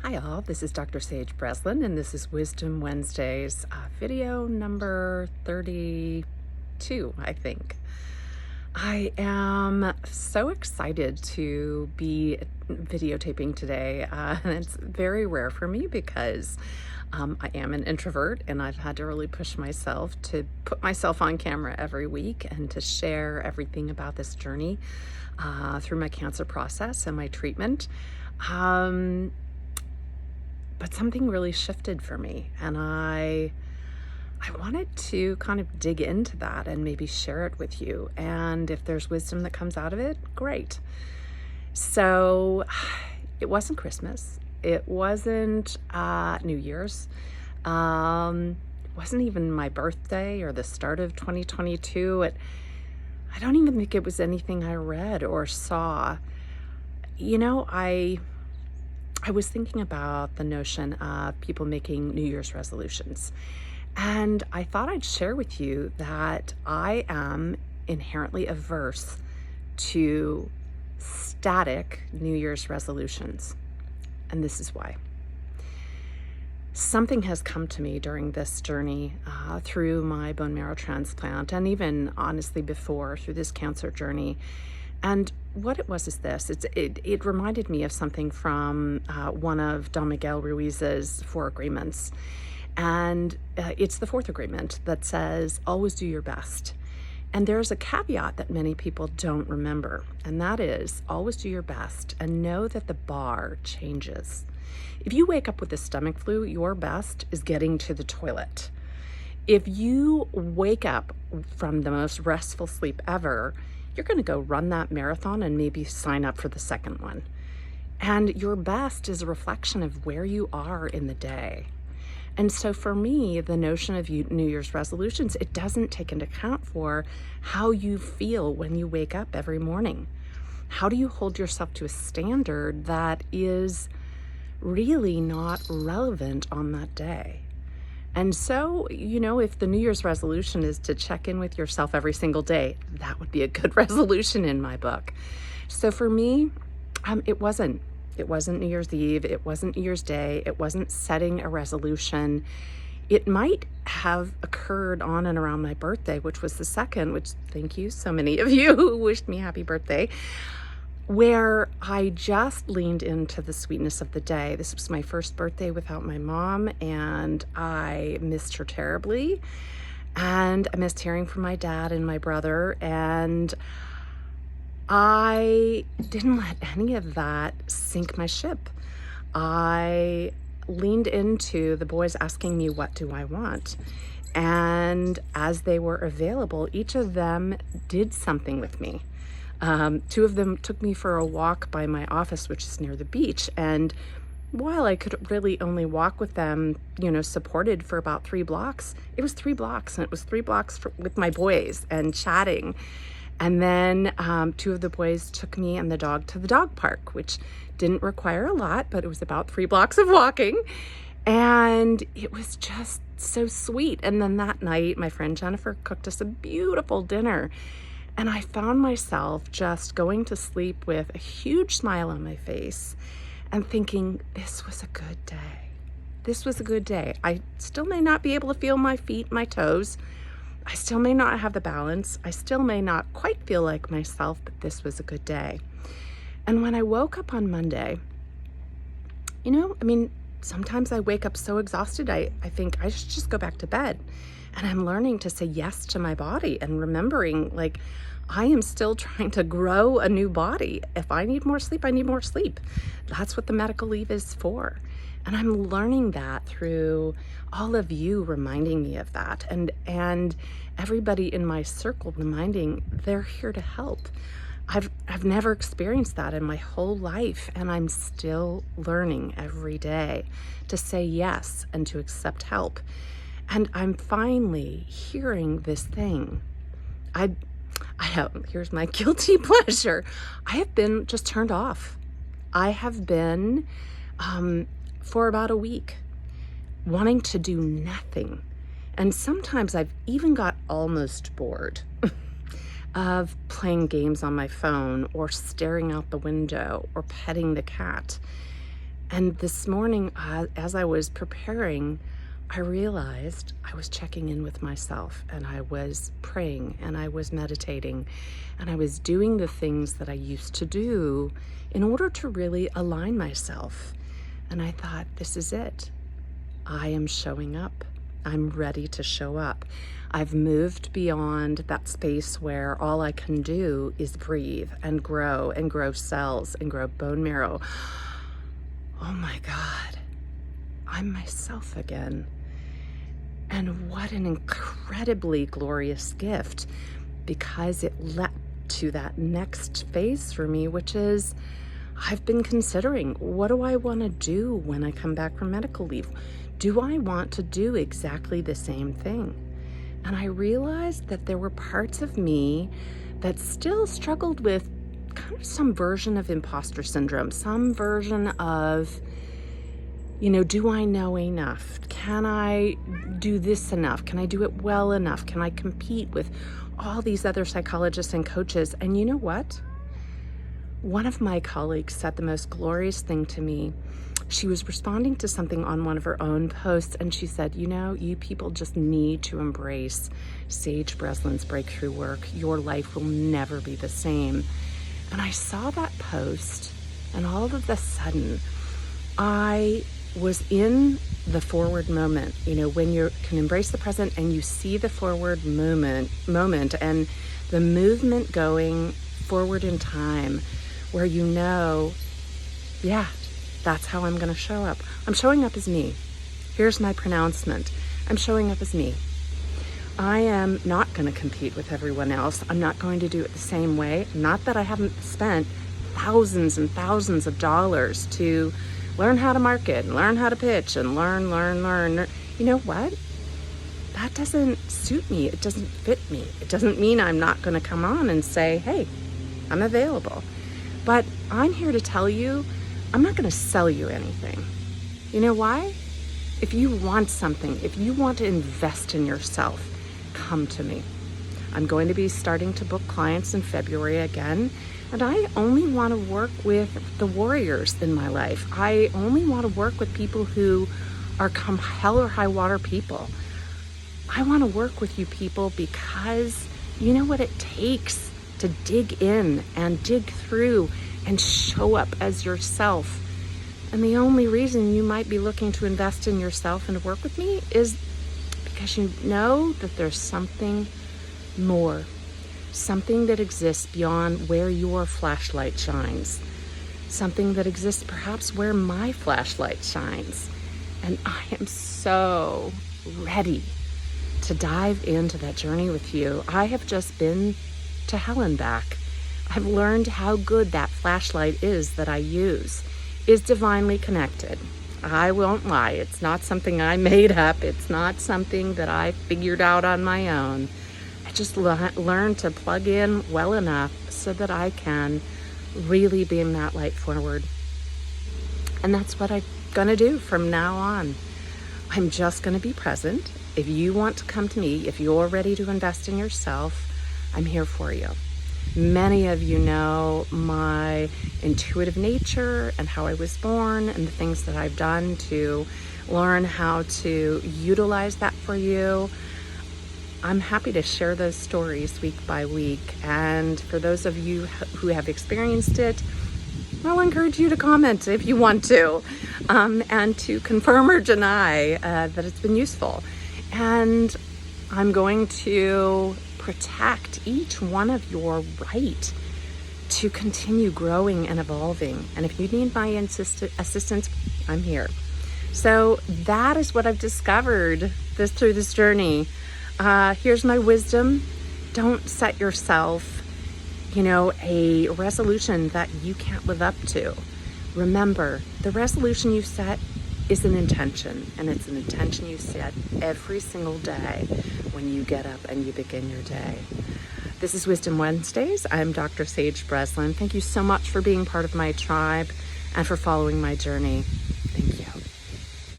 Hi all, this is Dr. Sage Breslin and this is Wisdom Wednesdays, video number 32, I think. I am so excited to be videotaping today, and it's very rare for me because I am an introvert and I've had to really push myself to put myself on camera every week and to share everything about this journey through my cancer process and my treatment. But something really shifted for me, and I wanted to kind of dig into that and maybe share it with you. And if there's wisdom that comes out of it, great. So it wasn't Christmas. It wasn't New Year's. It wasn't even my birthday or the start of 2022. I don't even think it was anything I read or saw. I was thinking about the notion of people making New Year's resolutions. And I thought I'd share with you that I am inherently averse to static New Year's resolutions. And this is why. Something has come to me during this journey through my bone marrow transplant, and even honestly before, through this cancer journey. And what it was is this. It reminded me of something from one of Don Miguel Ruiz's 4 agreements. And it's the 4th agreement that says, always do your best. And there's a caveat that many people don't remember, and that is, always do your best and know that the bar changes. If you wake up with a stomach flu, your best is getting to the toilet. If you wake up from the most restful sleep ever, you're going to go run that marathon and maybe sign up for the second one. And your best is a reflection of where you are in the day. And so for me, the notion of New Year's resolutions, it doesn't take into account for how you feel when you wake up every morning. How do you hold yourself to a standard that is really not relevant on that day? And so, if the New Year's resolution is to check in with yourself every single day, that would be a good resolution in my book. So for me, it wasn't New Year's Eve. It wasn't New Year's Day. It wasn't setting a resolution. It might have occurred on and around my birthday, which was the 2nd, which thank you, so many of you who wished me happy birthday, where I just leaned into the sweetness of the day. This was my first birthday without my mom, and I missed her terribly. And I missed hearing from my dad and my brother, and I didn't let any of that sink my ship. I leaned into the boys asking me, what do I want? And as they were available, each of them did something with me. 2 of them took me for a walk by my office, which is near the beach. And while I could really only walk with them, supported for about 3 blocks, it was 3 blocks, and it was 3 blocks with my boys and chatting. And then 2 of the boys took me and the dog to the dog park, which didn't require a lot, but it was about 3 blocks of walking. And it was just so sweet. And then that night, my friend Jennifer cooked us a beautiful dinner. And I found myself just going to sleep with a huge smile on my face and thinking, this was a good day. This was a good day. I still may not be able to feel my feet, my toes. I still may not have the balance. I still may not quite feel like myself, but this was a good day. And when I woke up on Monday, sometimes I wake up so exhausted, I think I should just go back to bed. And I'm learning to say yes to my body and remembering, I am still trying to grow a new body. If I need more sleep, I need more sleep. That's what the medical leave is for. And I'm learning that through all of you reminding me of that, and everybody in my circle reminding they're here to help. I've never experienced that in my whole life, and I'm still learning every day to say yes and to accept help. And I'm finally hearing this thing. Here's my guilty pleasure. I have been just turned off. I have been, for about a week, wanting to do nothing. And sometimes I've even got almost bored of playing games on my phone or staring out the window or petting the cat. And this morning, as I was preparing, I realized I was checking in with myself, and I was praying, and I was meditating, and I was doing the things that I used to do in order to really align myself. And I thought, this is it. I am showing up. I'm ready to show up. I've moved beyond that space where all I can do is breathe and grow cells and grow bone marrow. Oh my God, I'm myself again. And what an incredibly glorious gift, because it led to that next phase for me, which is I've been considering, what do I want to do when I come back from medical leave? Do I want to do exactly the same thing? And I realized that there were parts of me that still struggled with kind of some version of imposter syndrome, some version of, do I know enough? Can I do this enough? Can I do it well enough? Can I compete with all these other psychologists and coaches? And you know what? One of my colleagues said the most glorious thing to me. She was responding to something on one of her own posts, and she said, you people just need to embrace Sage Breslin's breakthrough work. Your life will never be the same. And I saw that post, and all of a sudden, I was in the forward moment. When you can embrace the present and you see the forward moment and the movement going forward in time, where that's how I'm going to show up. I'm showing up as me. Here's my pronouncement. I'm showing up as me. I am not going to compete with everyone else. I'm not going to do it the same way. Not that I haven't spent thousands and thousands of dollars to learn how to market and learn how to pitch and learn. You know what? That doesn't suit me. It doesn't fit me. It doesn't mean I'm not going to come on and say, hey, I'm available. But I'm here to tell you, I'm not going to sell you anything. You know why? If you want something, if you want to invest in yourself, come to me. I'm going to be starting to book clients in February again, and I only want to work with the warriors in my life. I only want to work with people who are come hell or high water people. I want to work with you people because you know what it takes to dig in and dig through and show up as yourself. And the only reason you might be looking to invest in yourself and to work with me is because you know that there's something more, something that exists beyond where your flashlight shines, something that exists perhaps where my flashlight shines. And I am so ready to dive into that journey with you. I have just been to hell and back. I've learned how good that flashlight is that I use is divinely connected. I won't lie. It's not something I made up. It's not something that I figured out on my own. I just learned to plug in well enough so that I can really beam that light forward. And that's what I'm going to do from now on. I'm just going to be present. If you want to come to me, if you're ready to invest in yourself, I'm here for you. Many of you know my intuitive nature and how I was born and the things that I've done to learn how to utilize that for you. I'm happy to share those stories week by week. And for those of you who have experienced it, I'll encourage you to comment if you want to, and to confirm or deny that it's been useful. And I'm going to protect each one of your right to continue growing and evolving. And if you need my assistance, I'm here. So that is what I've discovered through this journey. Here's my wisdom. Don't set yourself, a resolution that you can't live up to. Remember, the resolution you set is an intention, and it's an intention you set every single day when you get up and you begin your day. This is Wisdom Wednesdays. I'm Dr. Sage Breslin. Thank you so much for being part of my tribe and for following my journey.